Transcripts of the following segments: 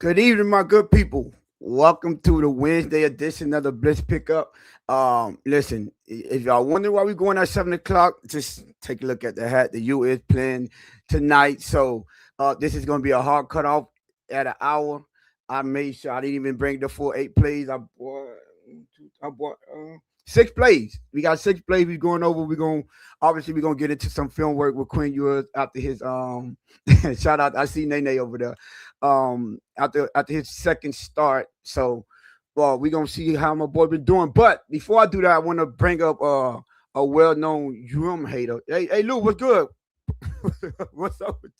Good evening, my good people. Welcome to the Wednesday edition of the Blitz Pickup. Listen, if y'all wonder why we're going at 7 o'clock, just take a look at the hat. The U is playing tonight, so this is going to be a hard cutoff at an hour. I made sure I didn't even bring the full 8 plays. I bought 6 plays. We got 6 plays. We're going over. We're gonna get into some film work with Quinn Ewers after his shout out. I see Nene over there after his second start. So well, we're gonna see how my boy been doing. But before I do that, I want to bring up a well-known hater. Hey Lou, what's good? What's up with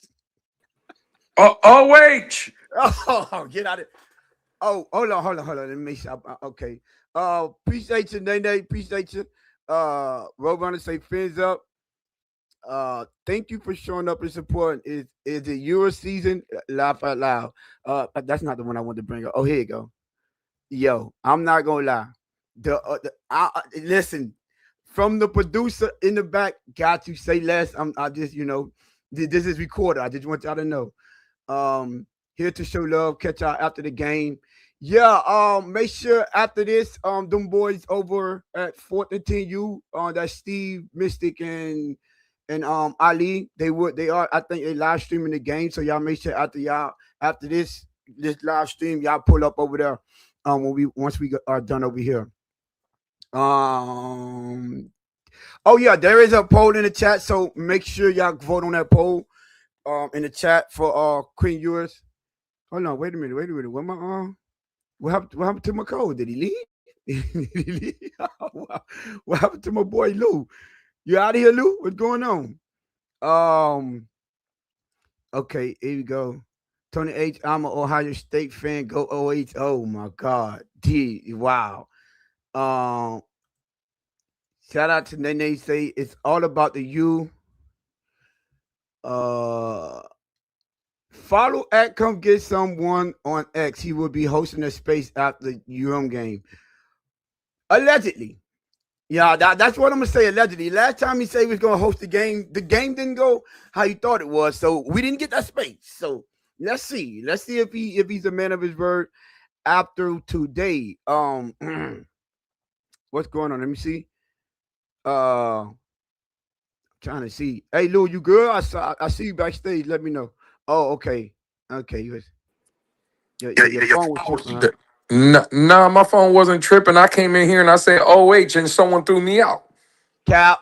OH. Oh, get out of Oh, hold on. Let me make sure. Okay. Appreciate you, Nene. Appreciate you. Roadrunner say fins up. Thank you for showing up and supporting. Is it your season? Laugh out loud. That's not the one I wanted to bring up. Oh, here you go. Yo, I'm not gonna lie. Listen, from the producer in the back, got to say less. I just this is recorded. I just want y'all to know. Here to show love. Catch y'all after the game. Yeah. Make sure after this, them boys over at 14U, that Steve Mystic and Ali, they are, I think they live streaming the game. So y'all make sure after this live stream, y'all pull up over there. Once we are done over here. Um. Oh yeah, there is a poll in the chat, so make sure y'all vote on that poll. In the chat for Queen Ewers. Hold on, wait a minute. What happened to my code? Did he leave? Did he leave? What happened to my boy Lou? You out of here, Lou? What's going on? Okay, here we go. Tony H. I'm an Ohio State fan. Go OH. Oh my God. Wow. Um, Shout out to Nene. Say it's all about the U. Follow at Come Get Someone on X. He will be hosting a space after the UM game. Allegedly. Yeah, that's what I'm gonna say. Allegedly, last time he said he was gonna host the game didn't go how he thought it was, so we didn't get that space. So let's see if he's a man of his word after today. What's going on? Let me see. Trying to see. Hey, Lou, you good? I see you backstage. Let me know. Oh, okay. Your phone was tripping, huh? Nah, my phone wasn't tripping. I came in here and I said OH and someone threw me out. Cap.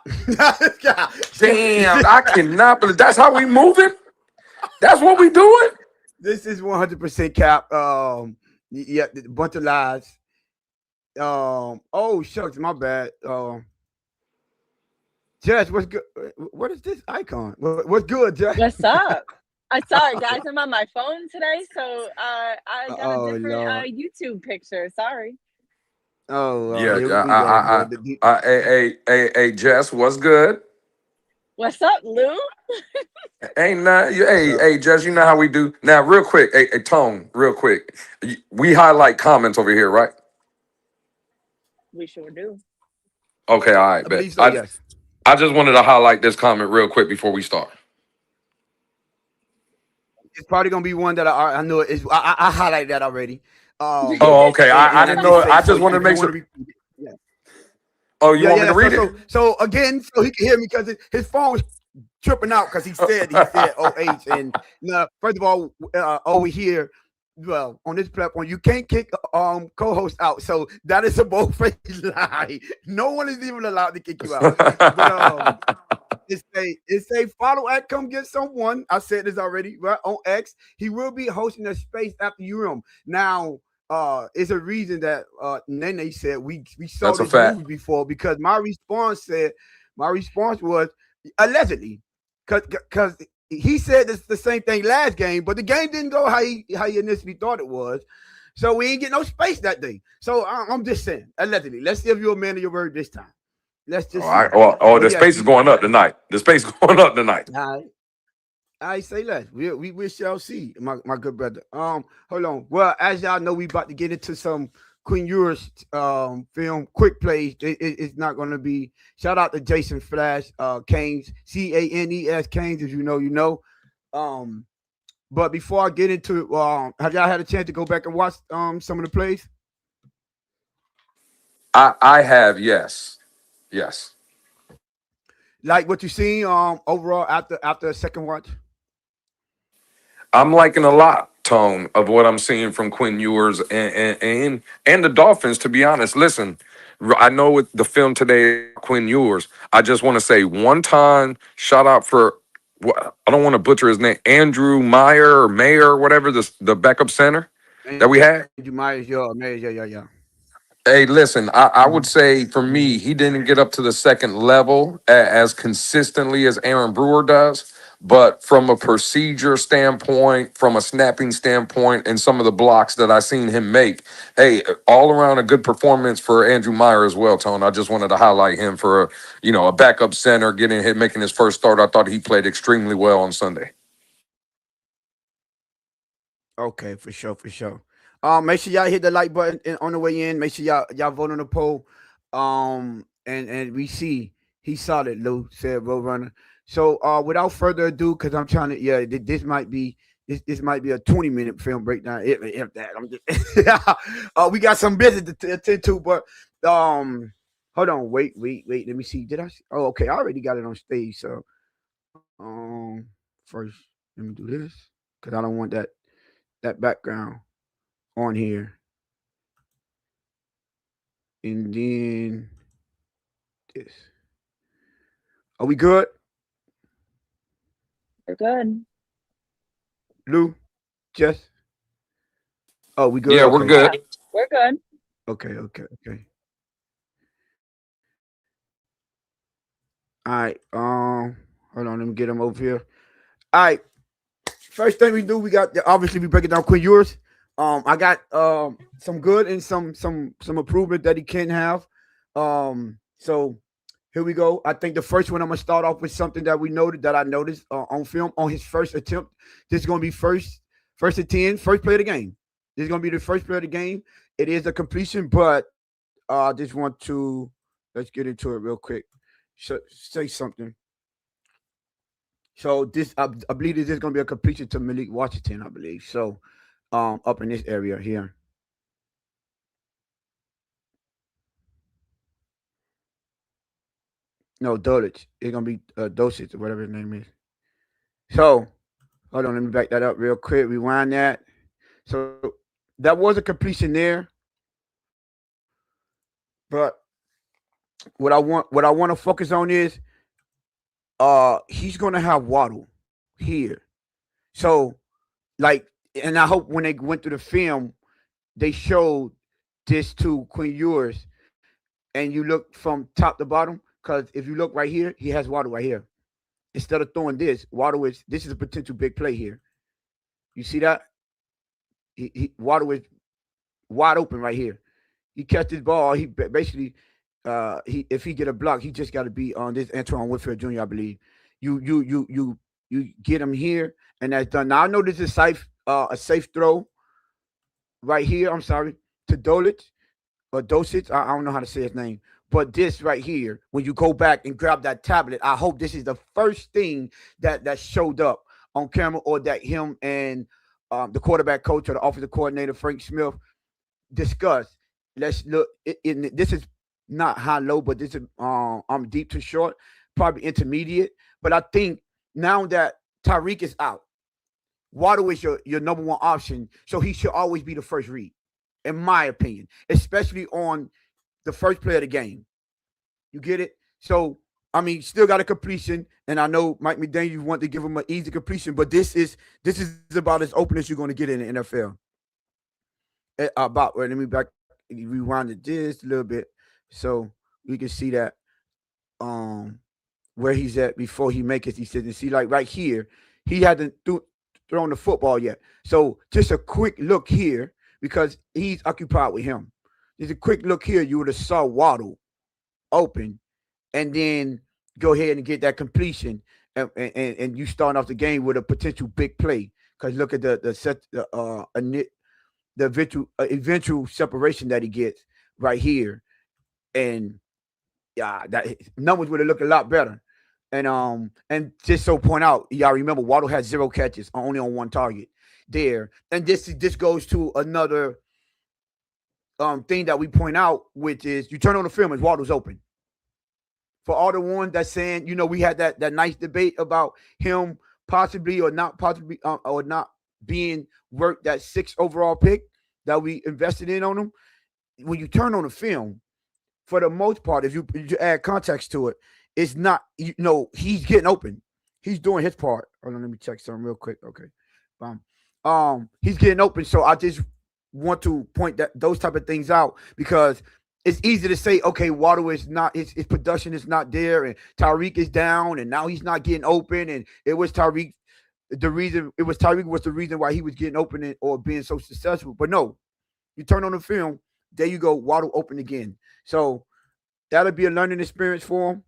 Damn, I cannot believe that's how we moving? That's what we doing? This is 100% cap. Yeah, a bunch of lies. Oh shucks, my bad. Jess, what's good? What is this icon? What's good, Jess? What's up? I'm sorry, guys. I'm on my phone today, so I got a different YouTube picture. Sorry. Yeah, here we go. hey, Jess, what's good? What's up, Lou? Ain't nothing. Hey, Jess, you know how we do. Now, real quick, hey, Tone, real quick. We highlight comments over here, right? We sure do. Okay, all right, bet. So, yes. I just wanted to highlight this comment real quick before we start. It's probably gonna be one that I know is. I highlighted that already. Okay. I didn't know. I just wanted to make sure. Yeah. Oh, you want me to read it? So again, so he can hear me because his phone was tripping out because he said OH. And first of all, over here, well, on this platform, you can't kick co-host out. So that is a bold-faced lie. No one is even allowed to kick you out. But it's a follow at Come Get Someone. I said this already, right? On X. He will be hosting a space after UM. Now, it's a reason that Nene said we saw this movie before, because my response was allegedly, because he said this the same thing last game, but the game didn't go how he initially thought it was. So we ain't get no space that day. So I'm just saying, allegedly. Let's see if you're a man of your word this time. Let's just the space is going up tonight. The space is going up tonight. I say less. We shall see, my good brother. Hold on. Well, as y'all know, we about to get into some Queen Ewers film quick plays. It's not going to be. Shout out to Jason Flash Canes, Canes. If you know, you know. But before I get into, have y'all had a chance to go back and watch some of the plays? I have, yes. Yes. Like what you seen overall after a second watch? I'm liking a lot, Tone, of what I'm seeing from Quinn Ewers and the Dolphins, to be honest. Listen, I know with the film today, Quinn Ewers, I just want to say one time shout out for, I don't want to butcher his name, Andrew Meyer or Mayer or whatever, the backup center that we had. Andrew Myers, yeah. Hey, listen, I Hmm. would say for me, he didn't get up to the second level as consistently as Aaron Brewer does. But from a procedure standpoint, from a snapping standpoint, and some of the blocks that I seen him make, hey, all around a good performance for Andrew Meyer as well, Tone. I just wanted to highlight him for a backup center getting hit, making his first start. I thought he played extremely well on Sunday. Okay, for sure, for sure. Make sure y'all hit the like button on the way in. Make sure y'all vote on the poll. And we see he's solid. Lou said Roadrunner. So without further ado, because I'm trying to, this might be this might be a 20-minute film breakdown. If that, I'm just we got some business to attend to, but hold on, wait. Let me see. Did I? Oh, okay. I already got it on stage. So first, let me do this because I don't want that background on here, and then this. Are we good, We're good. Lou? Jess? Oh, we good? Yeah, we're Okay. Yeah, good. we're good. Okay. All right. Hold on. Let me get them over here. All right. First thing we do, we got obviously we break it down. Quinn Ewers. I got some good and some improvement that he can have. So here we go. I think the first one I'm gonna start off with something that I noticed on film on his first attempt. This is gonna be first and 10, first play of the game. This is gonna be the first play of the game. It is a completion, but I just want to let's get into it real quick. Say something. So this I believe this is gonna be a completion to Malik Washington, I believe. So up in this area here. No, Dulwich. It's gonna be Dosage or whatever his name is. So hold on, let me back that up real quick. Rewind that. So that was a completion there, but what I want to focus on is he's gonna have Waddle here. So like, and I hope when they went through the film, they showed this to Quinn Ewers, and you look from top to bottom. Because if you look right here, he has Waddle right here. Instead of throwing this is a potential big play here. You see that? Waddle is wide open right here. He catch this ball. He basically, he if he get a block, he just got to be on this Antoine Whitfield Jr. I believe. You get him here, and that's done. Now I know this is a safe throw right here. I'm sorry to Dolich or Dosich. I don't know how to say his name. But this right here, when you go back and grab that tablet, I hope this is the first thing that showed up on camera, or that him and the quarterback coach or the offensive coordinator Frank Smith discussed. Let's look. This is not high low, but this is I'm deep to short, probably intermediate. But I think now that Tyreek is out, Waddle is your number one option, so he should always be the first read, in my opinion, especially on the first play of the game. You get it? So I mean, still got a completion, and I know Mike McDaniel want to give him an easy completion, but this is about as open as you're going to get in the NFL. About let me back rewind it just a little bit so we can see that um where he's at before he makes his decision. See, like right here, he hasn't thrown the football yet. So just a quick look here because he's occupied with him. Just a quick look here, you would have saw Waddle open, and then go ahead and get that completion, and you start off the game with a potential big play. Because look at the set the eventual separation that he gets right here, and yeah, that numbers would have looked a lot better. And just so point out, y'all remember Waddle had 0 catches, only on 1 target there. And this goes to another thing that we point out, which is you turn on the film and Waddle's open. For all the ones that's saying, we had that nice debate about him possibly or not being worth that 6th overall pick that we invested in on him. When you turn on the film, for the most part, if you add context to it, it's not, he's getting open. He's doing his part. Hold on, let me check something real quick. Okay. He's getting open. So I just want to point those type of things out, because it's easy to say, okay, Waddle is not, his production is not there, and Tyreek is down, and now he's not getting open, and it was Tyreek was the reason why he was getting open or being so successful. But no, you turn on the film, there you go, Waddle open again. So that'll be a learning experience for him.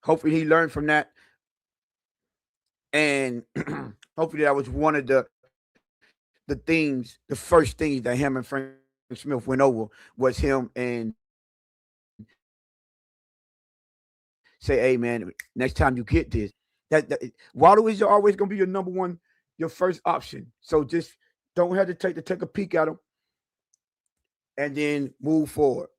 Hopefully he learned from that. And hopefully that was one of the first things that him and Frank Smith went over, was him and say, hey man, next time you get this, that Waddle is always going to be your number one, your first option. So just don't hesitate to take a peek at him and then move forward.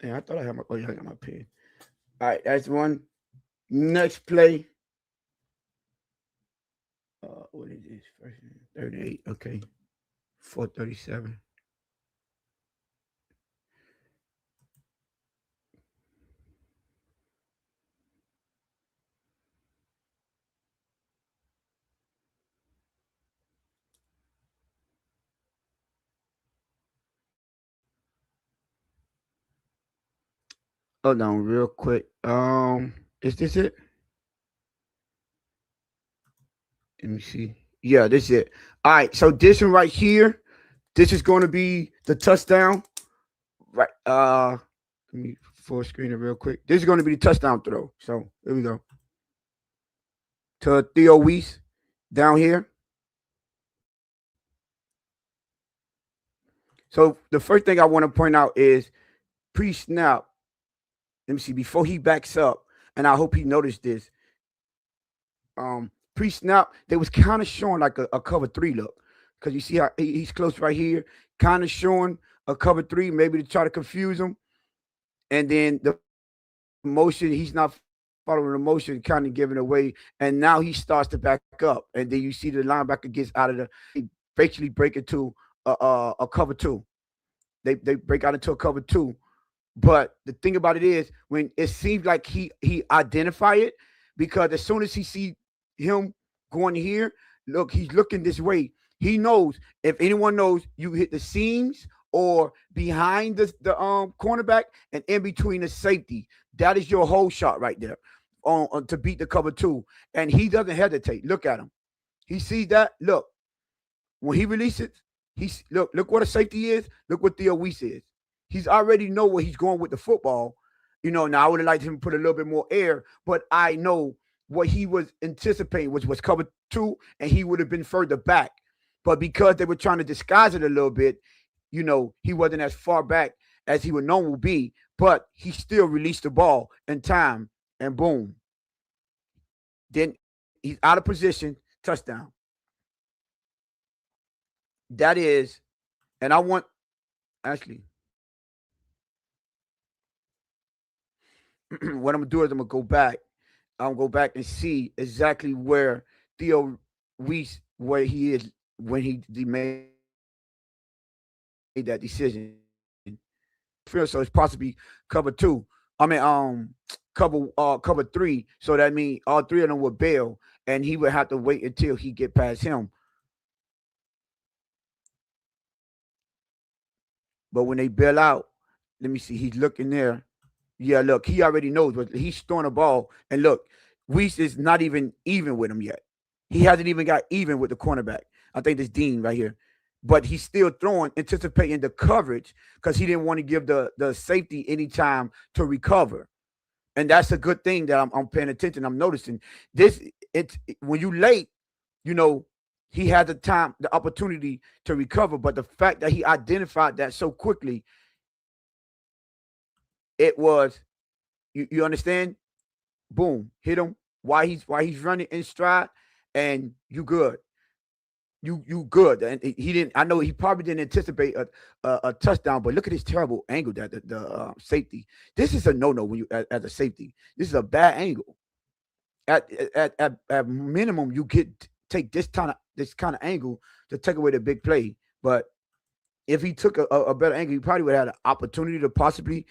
Yeah, I thought I had I got my pen. All right, that's one. Next play. What is this? First 38. Okay. 437. Hold on real quick. Is this it? Let me see. Yeah, this is it. All right, so this one right here, this is going to be the touchdown. Right. Let me full screen it real quick. This is going to be the touchdown throw. So here we go. To Theo Weiss down here. So the first thing I want to point out is pre-snap. Let me see, before he backs up, and I hope he noticed this. Pre-snap, they was kind of showing like a cover 3 look, because you see how he's close right here, kind of showing a cover 3, maybe to try to confuse him. And then the motion, he's not following the motion, kind of giving away. And now he starts to back up, and then you see the linebacker gets out of he basically break into a cover 2. They break out into a cover 2. But the thing about it is, when it seems like he identify it, because as soon as he see him going here, look, he's looking this way. He knows, if anyone knows, you hit the seams or behind the cornerback and in between the safety. That is your whole shot right there on to beat the cover 2. And he doesn't hesitate. Look at him. He sees that. Look, when he releases, look what a safety is. Look what Theo Weiss is. He's already know where he's going with the football. Now I would have liked him to put a little bit more air, but I know what he was anticipating was cover 2, and he would have been further back. But because they were trying to disguise it a little bit, he wasn't as far back as he would normally be, but he still released the ball in time, and boom. Then he's out of position, touchdown. That is, and I want, actually, what I'm going to do is I'm going to go back. I'll go back and see exactly where Theo Weiss, where he is when he made that decision. So it's possibly cover 2. I mean, cover 3. So that means all 3 of them would bail, and he would have to wait until he get past him. But when they bail out, let me see. He's looking there. Yeah, look, he already knows, but he's throwing a ball. And look, Weiss is not even with him yet. He hasn't even got even with the cornerback. I think this Dean right here. But he's still throwing, anticipating the coverage, because he didn't want to give the safety any time to recover. And that's a good thing that I'm paying attention. I'm noticing this. When you late, he had the time, the opportunity to recover. But the fact that he identified that so quickly, it was, you understand? Boom, hit him while he's running in stride, and you good. You good. And he didn't. I know he probably didn't anticipate a touchdown, but look at this terrible angle that the safety. This is a no when you as a safety. This is a bad angle. At minimum, you take this kind of angle to take away the big play. But if he took a better angle, he probably would have had an opportunity to possibly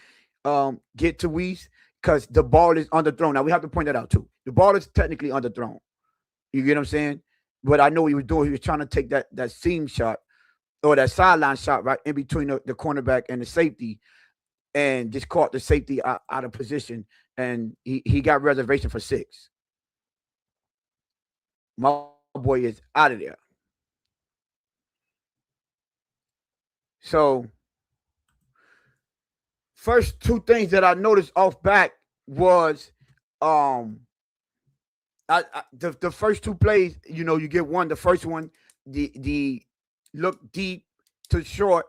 get to Weiss, because the ball is underthrown. Now we have to point that out too. The ball is technically underthrown. You get what I'm saying? But I know what he was doing. He was trying to take that seam shot or that sideline shot right in between the cornerback and the safety, and just caught the safety out of position, and he got reservation for 6. My boy is out of there. So first two things that I noticed off back was the first two plays, you get one. The first one, the look deep to short,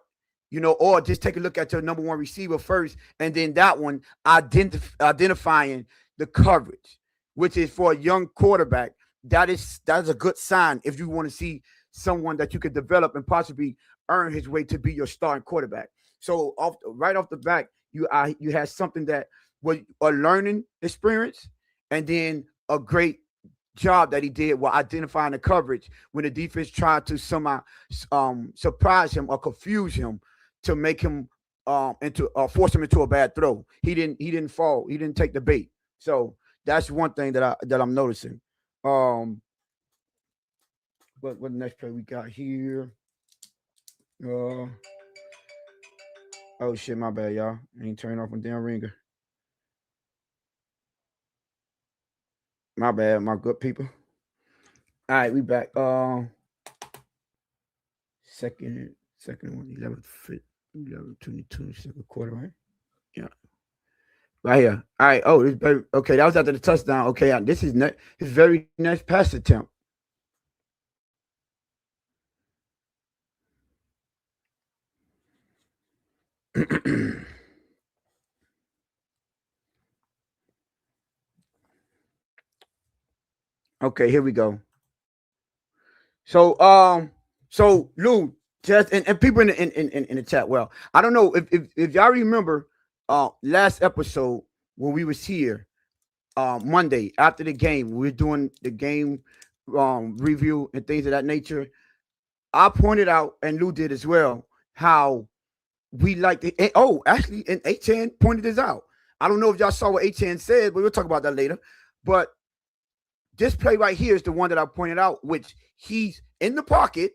or just take a look at your number one receiver first, and then that one identifying the coverage, which is for a young quarterback. That is a good sign if you want to see someone that you could develop and possibly earn his way to be your starting quarterback. So right off the back, you had something that was a learning experience, and then a great job that he did while identifying the coverage when the defense tried to somehow surprise him or confuse him to make him into force him into a bad throw. He didn't fall. He didn't take the bait. So that's one thing that I'm noticing. What the next play we got here? Oh shit, my bad, y'all. I ain't turning off my damn ringer. My bad, my good people. All right, we back. Second one, 11 22, second quarter, right? Yeah. Right here. All right. Oh, okay. That was after the touchdown. Okay, this is his very next pass attempt. Okay, here we go. So Lou, just and people in the chat. Well, I don't know if y'all remember last episode when we was here Monday after the game, we were doing the game review and things of that nature. I pointed out, and Lou did as well, how we like it. Oh, actually, and HN pointed this out. I don't know if y'all saw what HN said, but we'll talk about that later. But this play right here is the one that I pointed out, which he's in the pocket,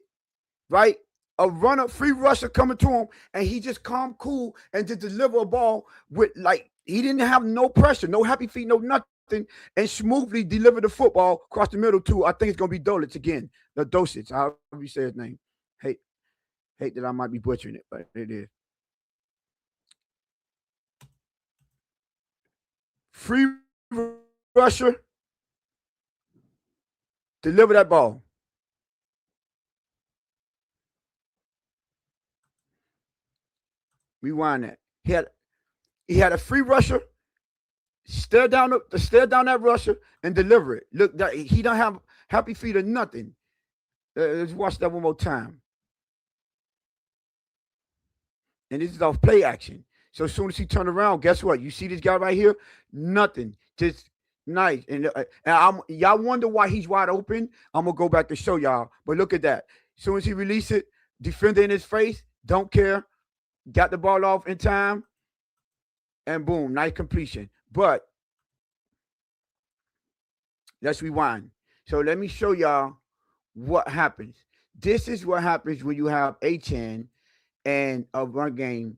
right? A runner, free rusher coming to him, and he just calm, cool, and just deliver a ball with, like, he didn't have no pressure, no happy feet, no nothing, and smoothly deliver the football across the middle to, I think it's going to be Dulcich again, the Dosage, however you say his name. Hate that I might be butchering it, but it is. Free rusher, deliver that ball. Rewind that. He had a free rusher, stare down that rusher and deliver it. Look, he don't have happy feet or nothing. Let's watch that one more time. And this is off play action. So as soon as he turned around, guess what? You see this guy right here? Nothing. Just nice. And y'all wonder why he's wide open. I'm gonna go back to show y'all. But look at that. As soon as he released it, defender in his face, don't care. Got the ball off in time. And boom, nice completion. But let's rewind. So let me show y'all what happens. This is what happens when you have HN and a run game.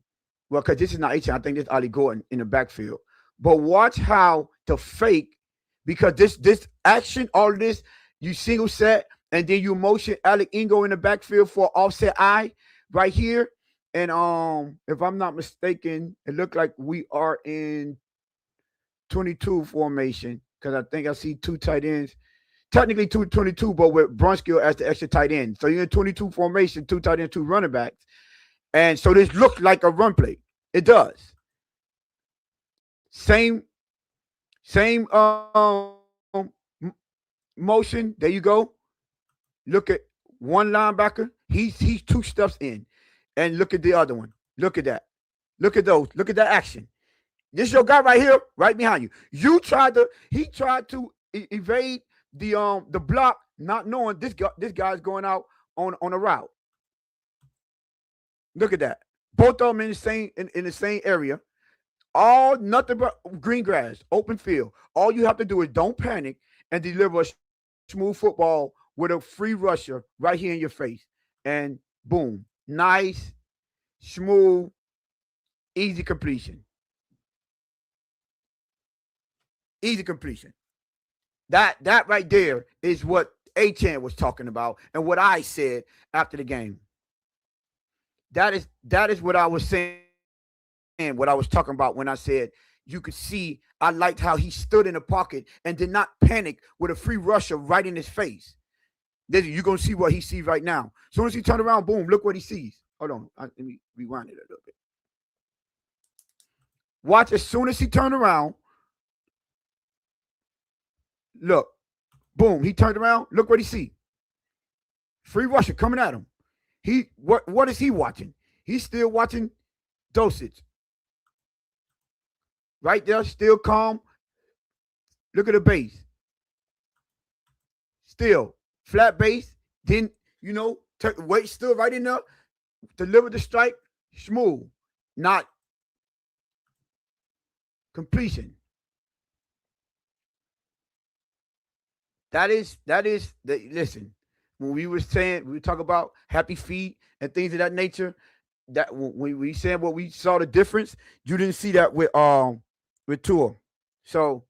Well, because this is not HN. I think this is Ali Gordon in the backfield. But watch how the fake, because this action, all of this, you single set, and then you motion Alec Ingo in the backfield for offset eye right here. And if I'm not mistaken, it looked like we are in 22 formation, because I think I see two tight ends. technically 222, but with Brunskill as the extra tight end. So you're in 22 formation, 2 tight end, 2 running backs. And so this looks like a run play. It does. Same motion. There you go. Look at one linebacker. He's 2 steps in. And look at the other one. Look at that. Look at those. Look at that action. This is your guy right here, right behind you. He tried to evade the block, not knowing this guy's going out on a route. Look at that. Both of them in the same area. All nothing but green grass, open field. All you have to do is don't panic and deliver a smooth football with a free rusher right here in your face. And boom. Nice, smooth, easy completion. Easy completion. That right there is what A-Chan was talking about and what I said after the game. That is what I was saying, what I was talking about when I said you could see I liked how he stood in the pocket and did not panic with a free rusher right in his face. You're going to see what he sees right now. As soon as he turned around, boom, look what he sees. Hold on. Let me rewind it a little bit. Watch as soon as he turned around. Look. Boom. He turned around. Look what he see. Free rusher coming at him. What is he watching? He's still watching dosage. Right there, still calm. Look at the base. Still flat base. Then, weight still right in there. Deliver the strike. Smooth. Not completion. That is listen. When we were talking about happy feet and things of that nature, that when we said what we saw the difference, you didn't see that with Tua. So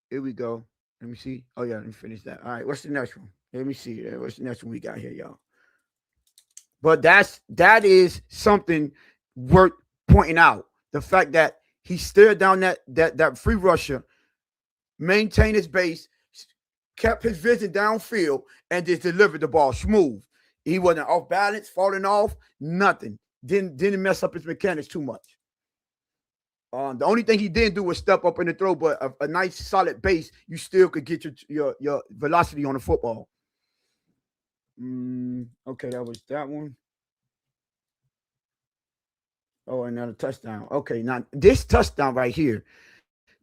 here we go. Let me see. Oh yeah, let me finish that. All right, what's the next one? Let me see. What's the next one we got here, y'all? But that is something worth pointing out. The fact that he stared down that free rusher, maintained his base, kept his vision downfield, and just delivered the ball smooth. He wasn't off balance, falling off, nothing. Didn't mess up his mechanics too much. The only thing he didn't do was step up in the throw, but a nice solid base, you still could get your velocity on the football. Okay, that was that one. Oh, another touchdown. Okay, now this touchdown right here,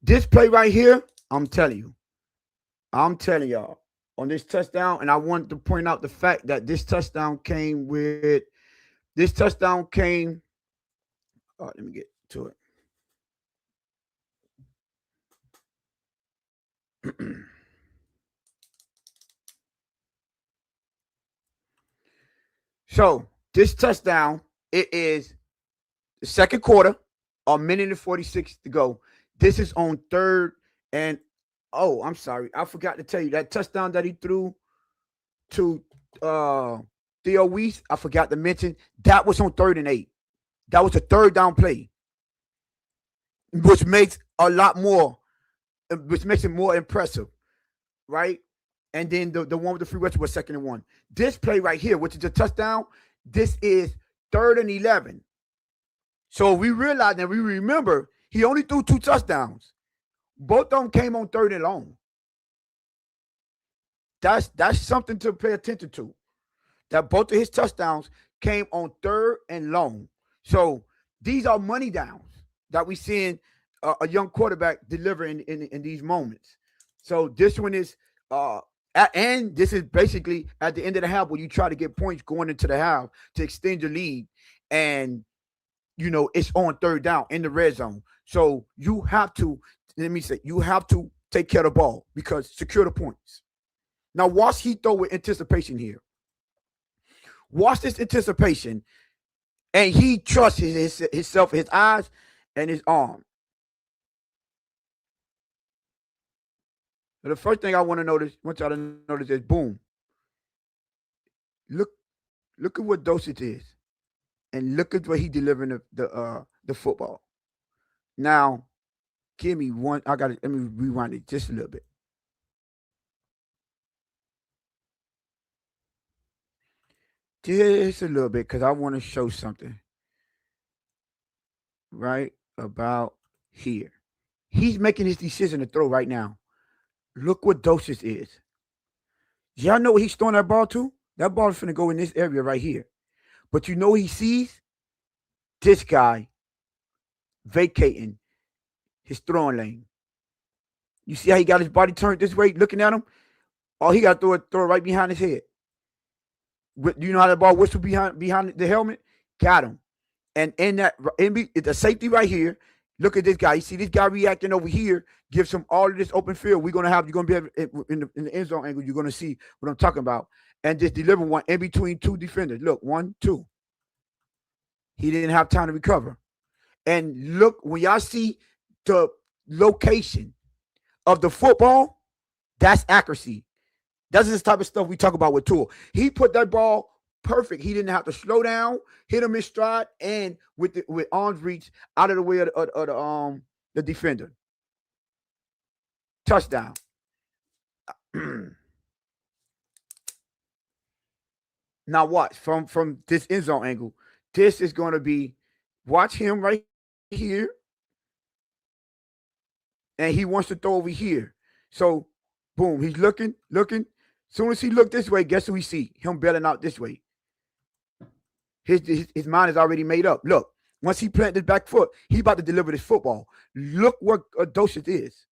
this play right here, I'm telling y'all on this touchdown, and I want to point out the fact that this touchdown came. Oh, let me get to it. So this touchdown, it is the second quarter, a minute and 46 to go. This is on third and I'm sorry, I forgot to tell you that touchdown that he threw to Theo Weiss, I forgot to mention that was on 3rd and 8. That was a third down play, which makes it more impressive, right? And then the one with the free rusher was 2nd and 1. This play right here, which is a touchdown, this is 3rd and 11. So we realize and we remember he only threw 2 touchdowns. Both of them came on 3rd and long. That's something to pay attention to. That both of his touchdowns came on 3rd and long. So these are money downs that we seeing a young quarterback deliver in these moments. So this one is and this is basically at the end of the half where you try to get points going into the half to extend your lead, and it's on 3rd down in the red zone. So you have to take care of the ball because secure the points. Now watch he throw with anticipation here. Watch this anticipation, and he trusts himself, his eyes, and his arm. So the first thing I want y'all to notice is boom. Look at what dosage is, and look at what he delivering the football. Now, Give me one. Let me rewind it just a little bit. Just a little bit, because I want to show something right about here. He's making his decision to throw right now. Look what Doses is. Y'all know what he's throwing that ball to? That ball is finna go in this area right here. But you know he sees? This guy vacating his throwing lane. You see how he got his body turned this way, looking at him? All he got to throw it right behind his head. Do you know how that ball whistled behind the helmet? Got him. And in the safety right here, look at this guy. You see this guy reacting over here, gives him all of this open field. You're going to be able, in the end zone angle, you're going to see what I'm talking about. And just deliver one in between two defenders. Look, 1, 2. He didn't have time to recover. And look, when y'all see the location of the football, that's accuracy. That's the type of stuff we talk about with Tua. He put that ball perfect. He didn't have to slow down, hit him in stride, and with arms reach out of the way of the defender. Touchdown. Now watch from this end zone angle. This is going to be, watch him right here, and he wants to throw over here. So, boom, he's looking. Soon as he look this way, guess who we see? Him bailing out this way. His mind is already made up. Look, once he planted his back foot, he about to deliver this football. Look what Dosich is.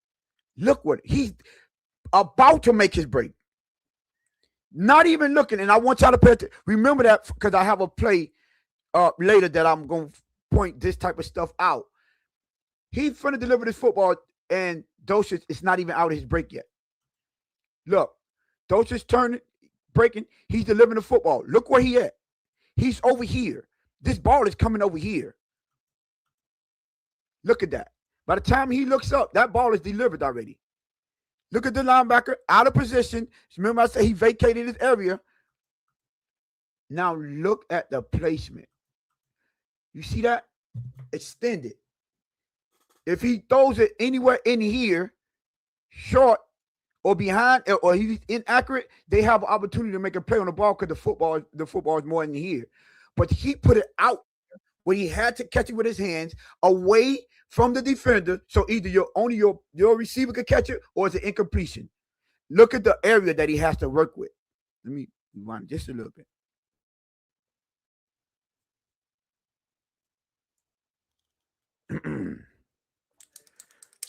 Look what he's about to make his break. Not even looking, and I want y'all to pay attention. Remember that, because I have a play later that I'm going to point this type of stuff out. He's finna deliver this football, and Dosich is not even out of his break yet. Look, Dosich turning, breaking. He's delivering the football. Look where he at. He's over here. This ball is coming over here. Look at that. By the time he looks up, that ball is delivered already. Look at the linebacker out of position. Remember I said he vacated his area. Now look at the placement. You see that? Extended. If he throws it anywhere in here, short or behind, or he's inaccurate, they have an opportunity to make a play on the ball because the football is more in here. But he put it out where he had to catch it with his hands away from the defender. So either your receiver could catch it, or it's an incompletion. Look at the area that he has to work with. Let me rewind just a little bit.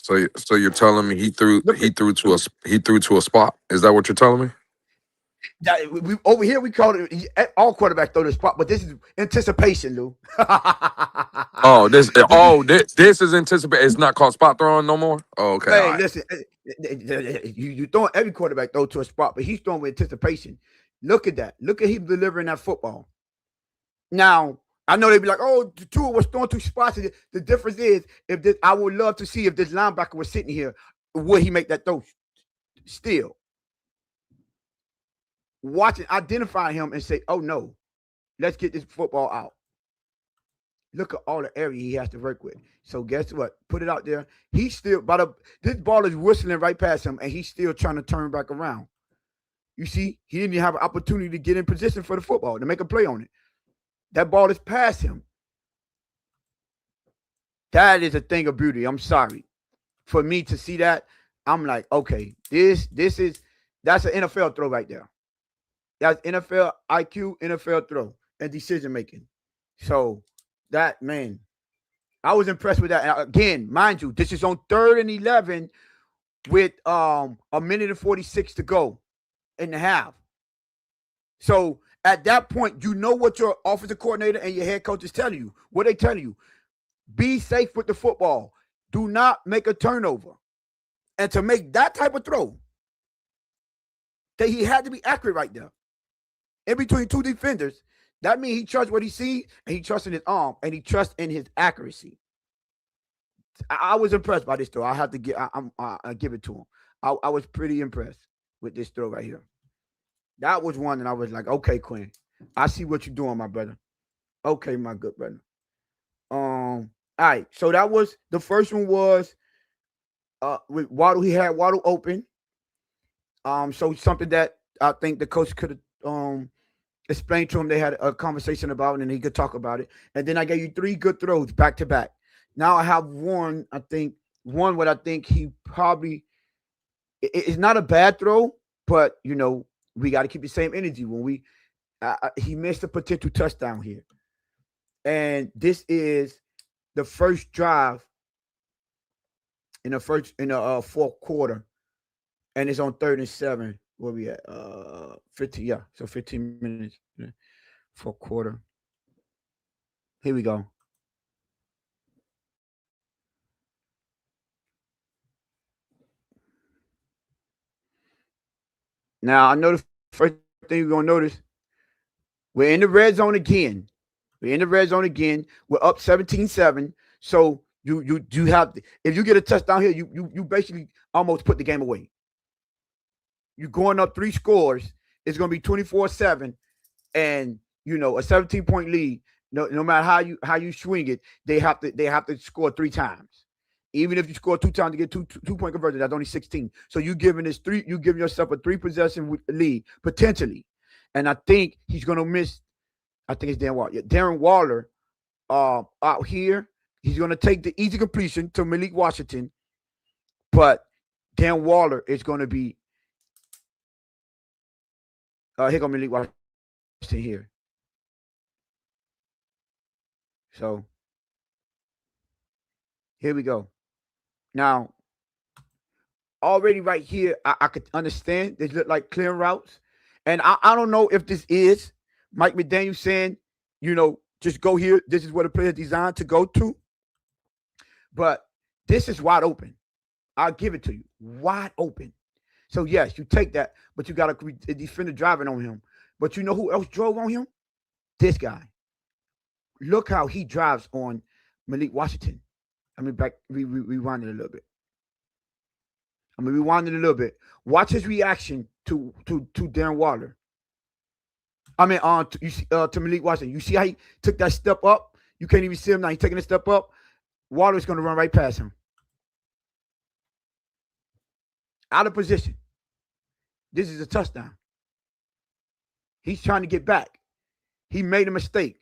So you're telling me he threw to a spot? Is that what you're telling me? We over here we call it, all quarterbacks throw the spot, but this is anticipation, Lou. This is anticipation. It's not called spot throwing no more. Oh, okay. Hey, listen, you throwing, every quarterback throw to a spot, but he's throwing with anticipation. Look at that. Look at him delivering that football. Now, I know they'd be like, "Oh, the Tua was throwing 2 spots." The difference is, I would love to see if this linebacker was sitting here, would he make that throw? Still, watching, identify him and say, "Oh no, let's get this football out." Look at all the area he has to work with. So guess what? Put it out there. He's still this ball is whistling right past him, and he's still trying to turn back around. You see, he didn't even have an opportunity to get in position for the football to make a play on it. That ball is past him. That is a thing of beauty. I'm sorry. For me to see that, I'm like, okay, that's an NFL throw right there. That's NFL IQ, NFL throw, and decision making. So that, man, I was impressed with that. And again, mind you, this is on 3rd and 11 with a minute and 46 to go in the half. So at that point, you know what your offensive coordinator and your head coach is telling you. What they telling you: be safe with the football. Do not make a turnover. And to make that type of throw, that he had to be accurate right there. In between 2 defenders, that means he trusts what he sees, and he trusts in his arm, and he trusts in his accuracy. I was impressed by this throw. I have to give it to him. I was pretty impressed with this throw right here. That was one that I was like, okay, Quinn, I see what you're doing, my brother. Okay, my good brother. All right. So that was the first one. Was with Waddle, he had Waddle open. So something that I think the coach could have explained to him. They had a conversation about it, and he could talk about it. And then I gave you three good throws back to back. Now I have one. I think one what I think he probably it's not a bad throw, but we got to keep the same energy when we. He missed a potential touchdown here, and this is the first drive in the fourth quarter, and it's on 3rd and 7. Where we at? 15. Yeah, so 15 minutes. Yeah, fourth quarter. Here we go. Now I know the first thing you're gonna notice. We're in the red zone again. We're in the red zone again. We're up 17-7. So you have if you get a touchdown here, you basically almost put the game away. You're going up 3 scores. It's gonna be 24-7, and a 17-point lead. No matter how you swing it, they have to score 3 times. Even if you score 2 times to get two-point conversion, that's only 16. So you giving yourself a 3 possession lead potentially, and I think he's gonna miss. I think it's Darren Waller. Yeah, Darren Waller, out here, he's gonna take the easy completion to Malik Washington, but Darren Waller is gonna be here. Gonna Malik Washington here. So here we go. Now, already right here, I could understand they look like clear routes. And I don't know if this is Mike McDaniel saying, just go here. This is what a player is designed to go to. But this is wide open. I'll give it to you. Wide open. So, yes, you take that, but you got a defender driving on him. But you know who else drove on him? This guy. Look how he drives on Malik Washington. I mean, rewind it a little bit. Watch his reaction to Darren Waller. I mean, to Malik Washington. You see how he took that step up? You can't even see him now. He's taking a step up. Waller's going to run right past him. Out of position. This is a touchdown. He's trying to get back. He made a mistake.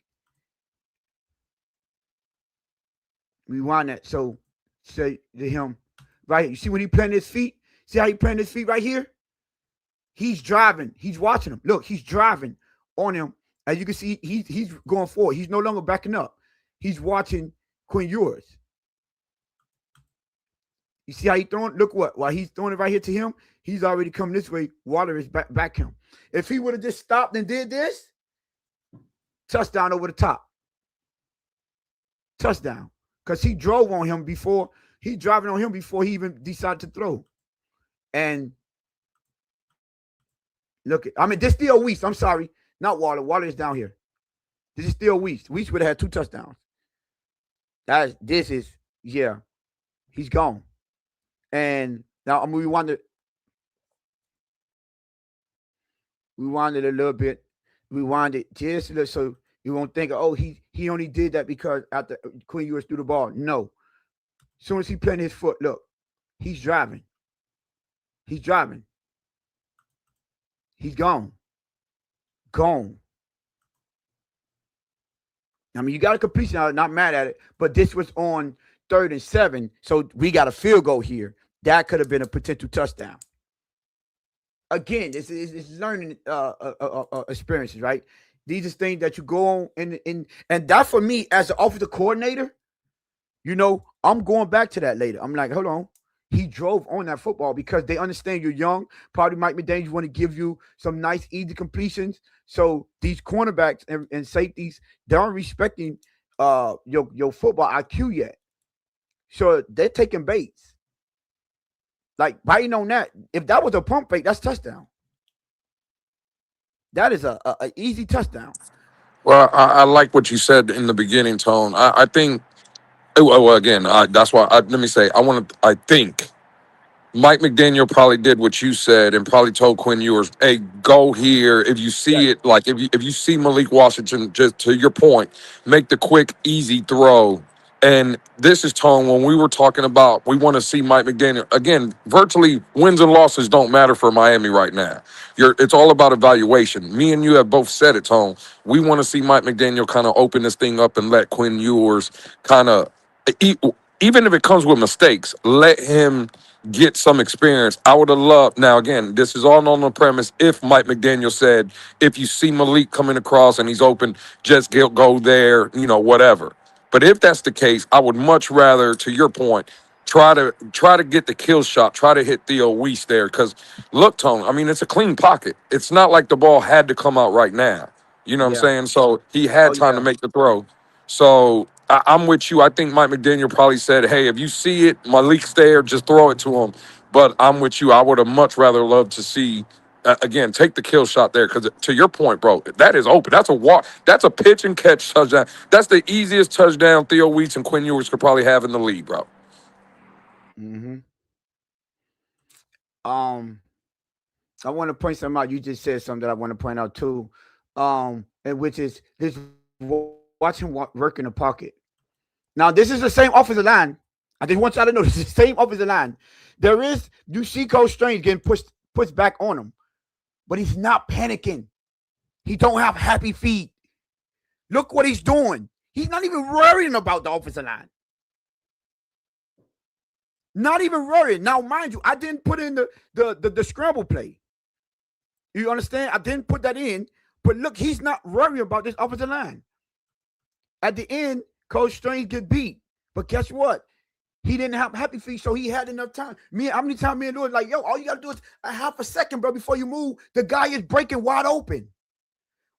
Rewind that. So say to him, right here. You see when he planted his feet? See how he planted his feet right here? He's driving. He's watching him. Look, he's driving on him. As you can see, he's going forward. He's no longer backing up. He's watching Quinn Ewers. You see how he's throwing? Look what? While he's throwing it right here to him, he's already coming this way. Waller is back him. If he would have just stopped and did this, touchdown over the top. Touchdown. Because he drove on him before. He driving on him before he even decided to throw. And look, this is still Weiss. I'm sorry. Not Waller. Waller is down here. This is still Weiss. Weiss would have had 2 touchdowns. He's gone. And now we wanted a little bit. We wanted just a little, so you won't think, he only did that because after Quinn Ewers threw the ball. No. As soon as he planted his foot, look, he's driving. He's driving. He's gone. Gone. I mean, you got a completion. I'm not mad at it, but this was on 3rd and 7, so we got a field goal here. That could have been a potential touchdown. Again, this is learning experiences, right? These are things that you go on, and that for me as an offensive coordinator, I'm going back to that later. I'm like, hold on. He drove on that football because they understand you're young. Probably Mike McDaniel want to give you some nice, easy completions. So these cornerbacks and safeties, they aren't respecting your football IQ yet. So they're taking baits. Like, biting on that. If that was a pump fake, that's touchdown. That is a easy touchdown. Well, I like what you said in the beginning, Tone. I think, again, that's why, let me say, I think Mike McDaniel probably did what you said and probably told Quinn Ewers, hey, go here. If you see it, if you see Malik Washington, just to your point, make the quick, easy throw And this is Tone when we were talking about we want to see Mike McDaniel again. Virtually wins and losses don't matter for Miami right now. It's all about evaluation. Me and you have both said it, Tone. We want to see Mike McDaniel kind of open this thing up and let Quinn Ewers kind of, even if it comes with mistakes, let him get some experience. I would have loved. Now again, this is all on the premise if Mike McDaniel said if you see Malik coming across and he's open, just go there, whatever. But if that's the case, I would much rather, to your point, try to get the kill shot, try to hit Theo Weiss there. Because look, Tone, I mean, it's a clean pocket. It's not like the ball had to come out right now. You know what I'm Yeah. saying? So he had Oh time to yeah. make the throw. So I'm with you. I think Mike McDaniel probably said, hey, if you see it, Malik's there, just throw it to him. But I'm with you. I would have much rather loved to see again, take the kill shot there because to your point, bro, that is open. That's a walk. That's a pitch and catch touchdown. That's the easiest touchdown Theo Weiss and Quinn Ewers could probably have in the league, bro. Mm-hmm. I want to point something out. You just said something that I want to point out too, and which is this watching work in the pocket. Now, this is the same offensive line. I just want y'all to know this is the same offensive line. You see Coach Strange getting pushed back on him, but he's not panicking. He don't have happy feet. Look what he's doing. He's not even worrying about the offensive line. Not even worrying. Now, mind you, I didn't put in the scramble play. You understand? I didn't put that in. But look, he's not worrying about this offensive line. At the end, Coach Strange get beat. But guess what? He didn't have happy feet, so he had enough time. How many times me and Lewis like, yo, all you got to do is a half a second, bro, before you move. The guy is breaking wide open.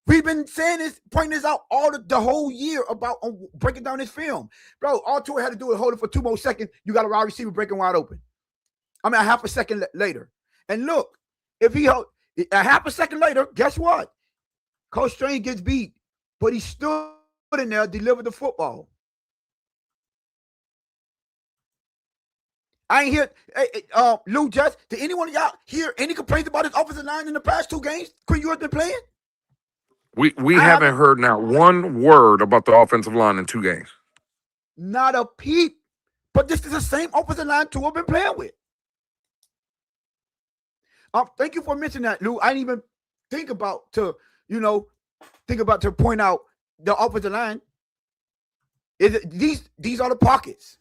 We've been saying this, pointing this out all the whole year about breaking down this film. Bro, all Tua had to do is hold it for 2 more seconds. You got a wide receiver breaking wide open. I mean, a half a second later. And look, if he held a half a second later, guess what? Coach Strange gets beat, but he stood in there, delivered the football. I ain't hear, Lou, Jess, did anyone of y'all hear any complaints about his offensive line in the past 2 games? Quinn Ewers been playing? We haven't heard not one word about the offensive line in 2 games. Not a peep. But this is the same offensive line Tua been playing with. Thank you for mentioning that, Lou. I didn't even think about to point out the offensive line. These are the pockets.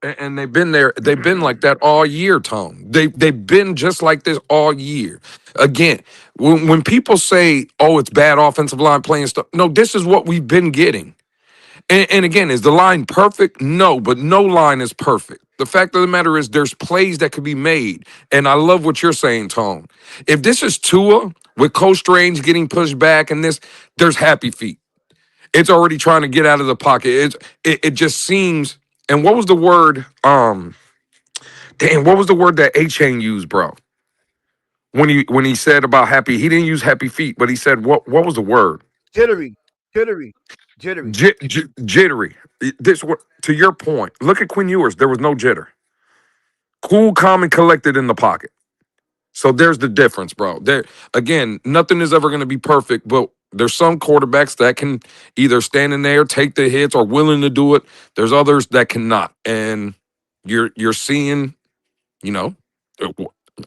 And they've been there. They've been like that all year, Tone. They've been just like this all year. Again, when people say, "Oh, it's bad offensive line playing stuff," no, this is what we've been getting. And again, is the line perfect? No, but no line is perfect. The fact of the matter is, there's plays that could be made, and I love what you're saying, Tone. If this is Tua with Coach Strange getting pushed back, and there's happy feet. It's already trying to get out of the pocket. It just seems. And what was the word? What was the word that A-Chain used, bro? When he said about happy, he didn't use happy feet, but he said what was the word? Jittery. Jittery. This what to your point. Look at Quinn Ewers. There was no jitter. Cool, calm, and collected in the pocket. So there's the difference, bro. There again, nothing is ever going to be perfect, but there's some quarterbacks that can either stand in there, take the hits, or willing to do it. There's others that cannot, and you're seeing, you know,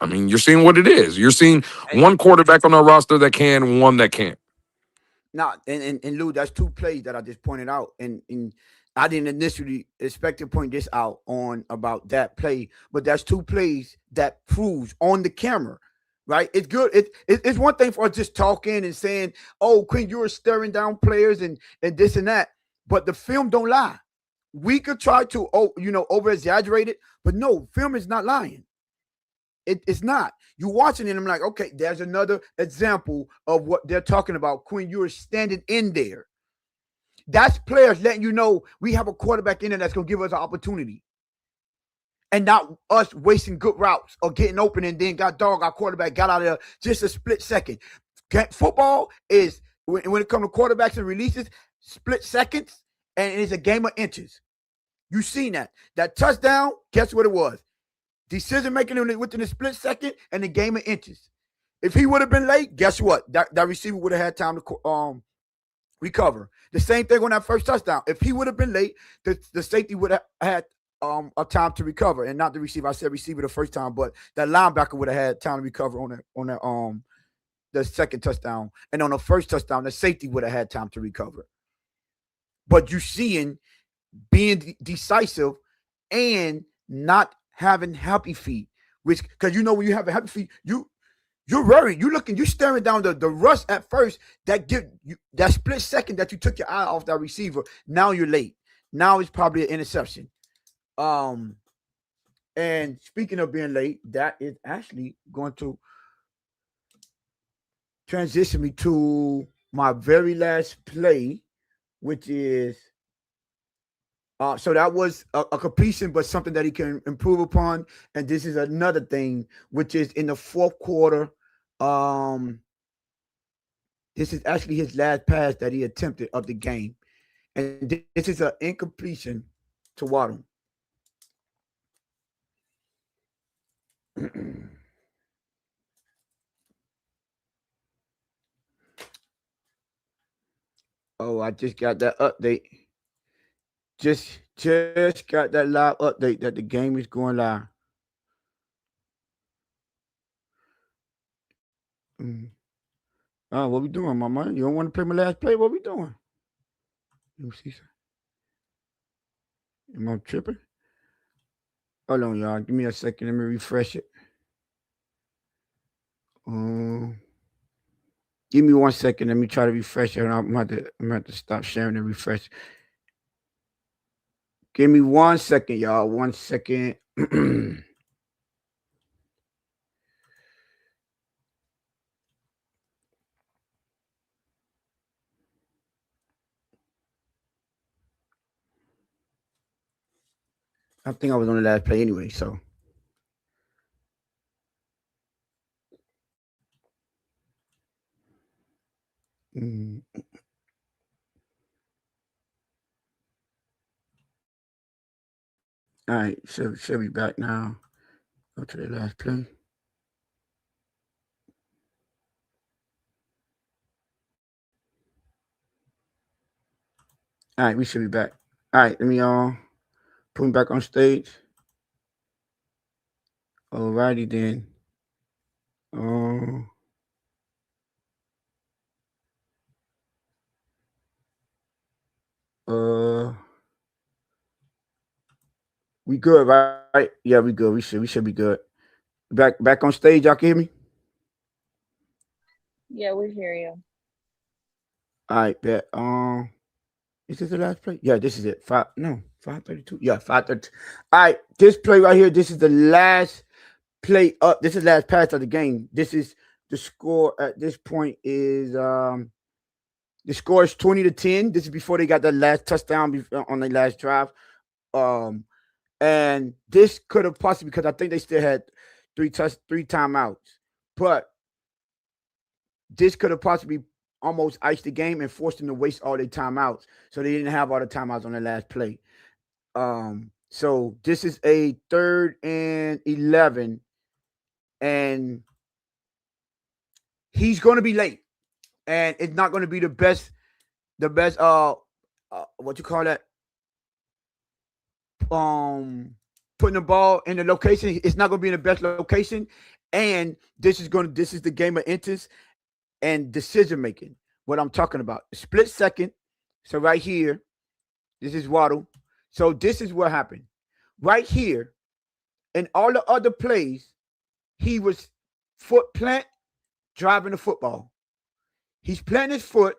I mean, you're seeing what it is. You're seeing one quarterback on our roster that can, one that can't. Now, and Lou, that's 2 plays that I just pointed out, and I didn't initially expect to point this out on about that play, but that's 2 plays that proves on the camera, right? It's good. It's one thing for us just talking and saying, "Oh, Quinn, you were staring down players and this and that," but the film don't lie. We could try to over exaggerate it, but no, film is not lying. It's not. You're watching it, and I'm like, okay, there's another example of what they're talking about. Quinn, you're standing in there. That's players letting you know we have a quarterback in there that's going to give us an opportunity. And not us wasting good routes or getting open and then our quarterback got out of there just a split second. Football is, when it comes to quarterbacks and releases, split seconds, and it's a game of inches. You seen that. That touchdown, guess what it was? Decision making within a split second and a game of inches. If he would have been late, guess what? That receiver would have had time to recover. The same thing on that first touchdown. If he would have been late, the safety would have had a time to recover, and not the receiver. I said receiver the first time, but that linebacker would have had time to recover on the second touchdown, and on the first touchdown, the safety would have had time to recover. But you seeing being decisive and not having happy feet, which because when you have a happy feet, you're worried. You're staring down the rush at first that give you that split second that you took your eye off that receiver. Now you're late. Now it's probably an interception. And speaking of being late, that is actually going to transition me to my very last play, which is so that was a completion, but something that he can improve upon. And this is another thing, which is in the fourth quarter. This is actually his last pass that he attempted of the game, and this is an incompletion to Waddle. Oh, I just got that update. Just got that live update that the game is going live. Oh, what we doing, my man? You don't want to play my last play? What we doing? Let me see. Am I tripping? Hold on, y'all. Give me a second. Let me refresh it. Give me 1 second. Let me try to refresh it. I'm going to have to stop sharing and refresh. Give me 1 second, y'all. 1 second. I think I was on the last play anyway, so. All right, should be back now. Go to the last play. All right, we should be back. All right, let me put him back on stage. Alrighty then. We good, right? Yeah, we good. We should be good. Back on stage. Y'all can hear me? Yeah, we hear you. All right, bet. Is this the last play? Yeah, this is it. 5:32. Yeah, 5:30. All right, this play right here. This is the last play up. This is the last pass of the game. This is the score at this point is the score is 20-10. This is before they got the last touchdown on the last drive. And this could have possibly, because I think they still had three timeouts, but this could have possibly almost iced the game and forced them to waste all their timeouts. So they didn't have all the timeouts on the last play. So this is a 3rd and 11, and he's going to be late, and it's not going to be the best. What you call that? Putting the ball in the location. It's not going to be in the best location, and this is the game of inches and decision making. What I'm talking about, split second. So right here, this is Waddle. So this is what happened. Right here, in all the other plays, he was foot plant, driving the football. He's planting his foot.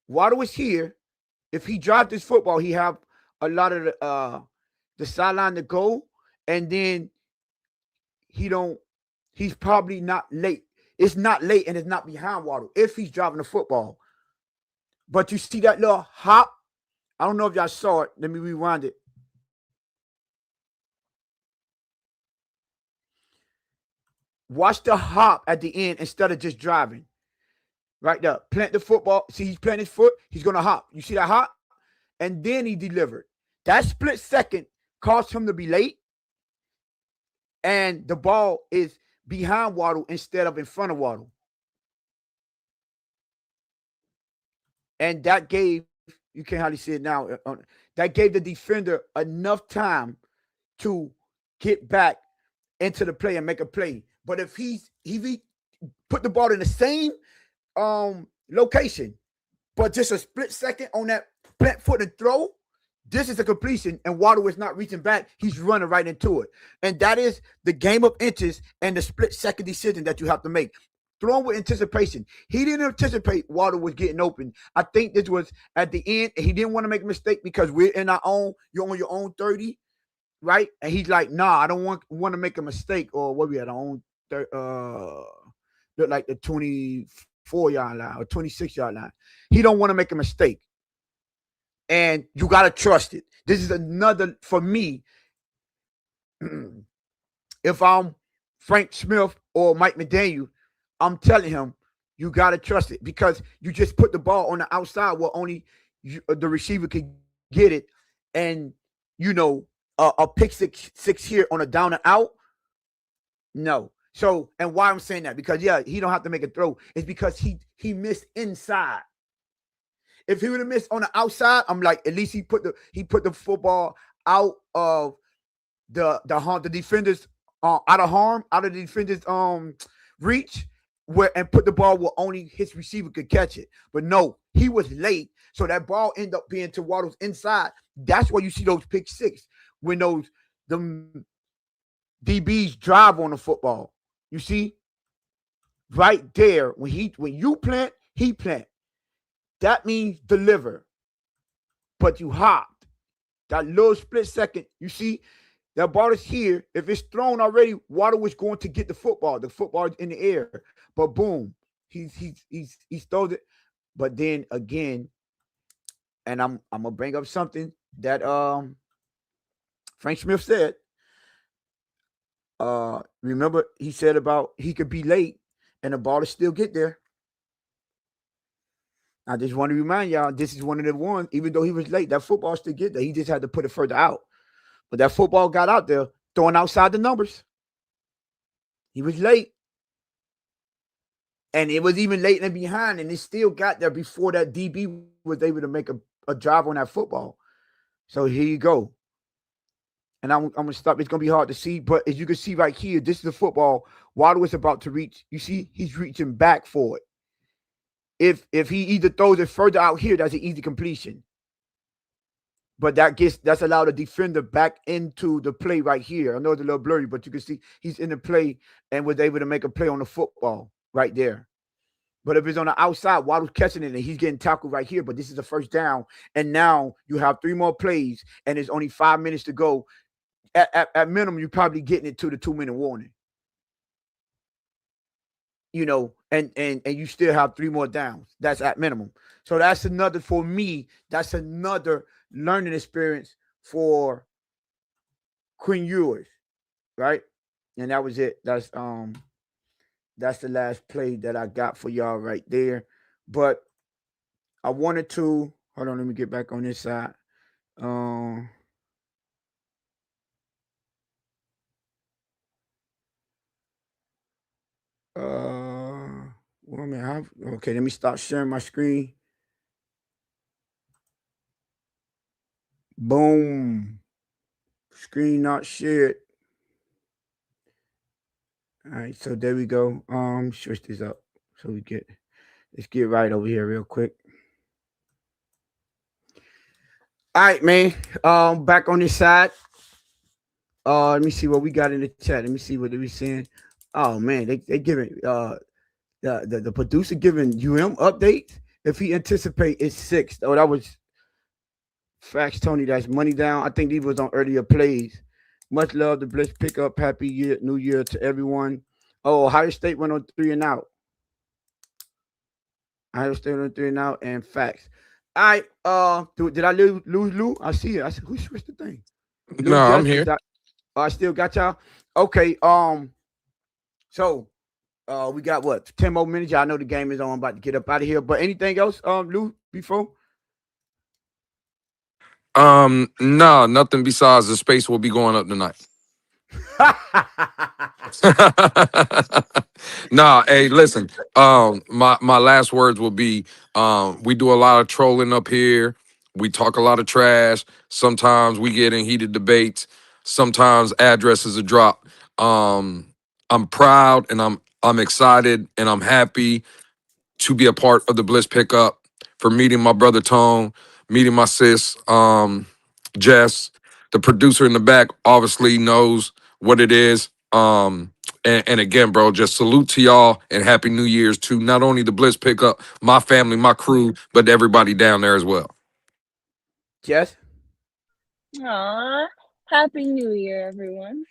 Waddle was here. If he dropped his football, he have a lot of the sideline to go, and then he's probably not late. It's not late, and it's not behind Waddle if he's driving the football. But you see that little hop? I don't know if y'all saw it. Let me rewind it. Watch the hop at the end instead of just driving. Right there. Plant the football. See, he's planting his foot. He's going to hop. You see that hop? And then he delivered. That split second caused him to be late. And the ball is behind Waddle instead of in front of Waddle. and that gave, you can't hardly see it now. That gave the defender enough time to get back into the play and make a play. But if he put the ball in the same location, but just a split second on that plant foot and throw, this is a completion, and Waddle is not reaching back. He's running right into it. And that is the game of inches and the split second decision that you have to make. Throwing with anticipation. He didn't anticipate Waddle was getting open. I think this was at the end. He didn't want to make a mistake because we're in our own, you're on your own 30, right? And he's like, nah, I don't want to make a mistake. Or what we had our own, look like the 24-yard line or 26-yard line. He don't want to make a mistake. And you got to trust it. This is another, for me, if I'm Frank Smith or Mike McDaniel, I'm telling him, you got to trust it because you just put the ball on the outside where only the receiver can get it. And, a pick six here on a down and out. No. So, and why I'm saying that? Because, he don't have to make a throw. It's because he missed inside. If he would have missed on the outside, I'm like, at least he put the football out of the defenders out of harm, out of the defenders reach, and put the ball where only his receiver could catch it. But no, he was late, so that ball ended up being to Waddle's inside. That's why you see those pick six when them DBs drive on the football. You see, right there when you plant, he plant. That means deliver. But you hopped. That little split second, you see, that ball is here. If it's thrown already, Waddle was going to get the football. The football is in the air. But boom, he throws it. But then again, and I'm gonna bring up something that Frank Smith said. Remember, he said about he could be late and the ball to still get there. I just want to remind y'all, this is one of the ones, even though he was late, that football still get there. He just had to put it further out. But that football got out there, throwing outside the numbers. He was late. And it was even late and behind, and it still got there before that DB was able to make a drive on that football. So here you go. And I'm going to stop. It's going to be hard to see, but as you can see right here, this is the football Waddle is about to reach. You see, he's reaching back for it. If he either throws it further out here, that's an easy completion. But that's allowed the defender back into the play right here. I know it's a little blurry, but you can see he's in the play and was able to make a play on the football right there. But if it's on the outside, Waddle's catching it and he's getting tackled right here. But this is a first down. And now you have 3 more plays and there's only 5 minutes to go. At minimum, you're probably getting it to the 2-minute warning. And you still have 3 more downs. That's at minimum. So that's another, for me, that's another learning experience for Quinn Ewers, right? And that was it. That's the last play that I got for y'all right there. But I wanted to, hold on, let me get back on this side. Okay, let me start sharing my screen. Boom. Screen not shared. All right, so there we go. Switch this up so let's get right over here real quick. All right, man. Back on this side. Let me see what we got in the chat. Let me see what they be saying. Oh man, they giving the producer giving UM updates. If he anticipate it's 6. Oh, that was facts, Tony. That's money down. I think these was on earlier plays. Much love to Blitz pickup. Happy New Year to everyone. Oh, Ohio State went on 3 and out. Ohio State went on 3 and out, and facts. All right. Did I lose Lou? I see it. I said, who switched the thing? No, I'm here. I still got y'all. Okay. So we got what? 10 more minutes. Y'all know the game is on. I'm about to get up out of here. But anything else, Lou, before? No, nothing besides the space will be going up tonight. Nah, hey, listen. My last words will be, we do a lot of trolling up here. We talk a lot of trash. Sometimes we get in heated debates. Sometimes addresses are dropped. I'm proud and I'm excited and I'm happy to be a part of the Bliss pickup, for meeting my brother Tone, meeting my sis, Jess. The producer in the back obviously knows what it is. And again, bro, just salute to y'all and happy New Year's to not only the Bliss pickup, my family, my crew, but everybody down there as well. Jess? Aw, Happy New Year, everyone.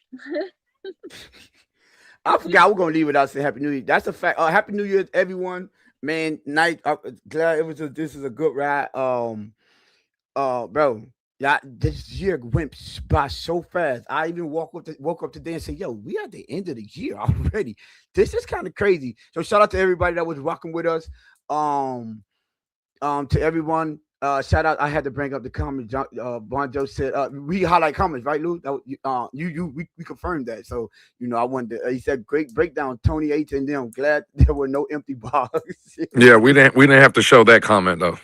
I forgot we're gonna leave without saying Happy New Year. That's a fact. Happy New Year, everyone. Man, night. Glad it was. This is a good ride. Bro, yeah, this year went by so fast. I even woke up today and said, "Yo, we at the end of the year already. This is kind of crazy." So shout out to everybody that was rocking with us. Um, to everyone. Shout out. I had to bring up the comments. Bon Joe said we highlight comments, right, Lou? We confirmed that. So I wanted to, he said great breakdown, Tony H, and them. Glad there were no empty bars. Yeah, we didn't have to show that comment though.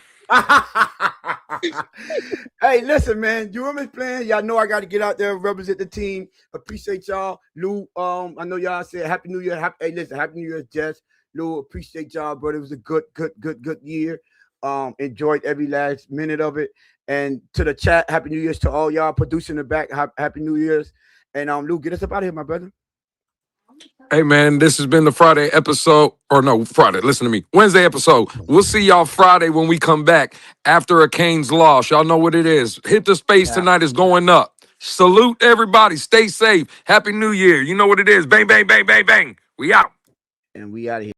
Hey, listen, man. You remember playing? Y'all know I got to get out there and represent the team. Appreciate y'all, Lou. I know y'all said Happy New Year. Hey, listen, Happy New Year, Jess. Lou, appreciate y'all, brother. It was a good year. Enjoyed every last minute of it. And to the chat, Happy New Year's to all y'all producing the back. Happy New Year's. And Lou, get us up out of here, my brother. Hey man, this has been the Friday episode, or no, Friday, listen to me, Wednesday episode. We'll see y'all Friday when we come back after a Canes loss. Y'all know what it is. Hit the space tonight is going up. Salute everybody. Stay safe. Happy New Year. You know what it is. Bang, bang, bang, bang, bang. We out. And we out of here.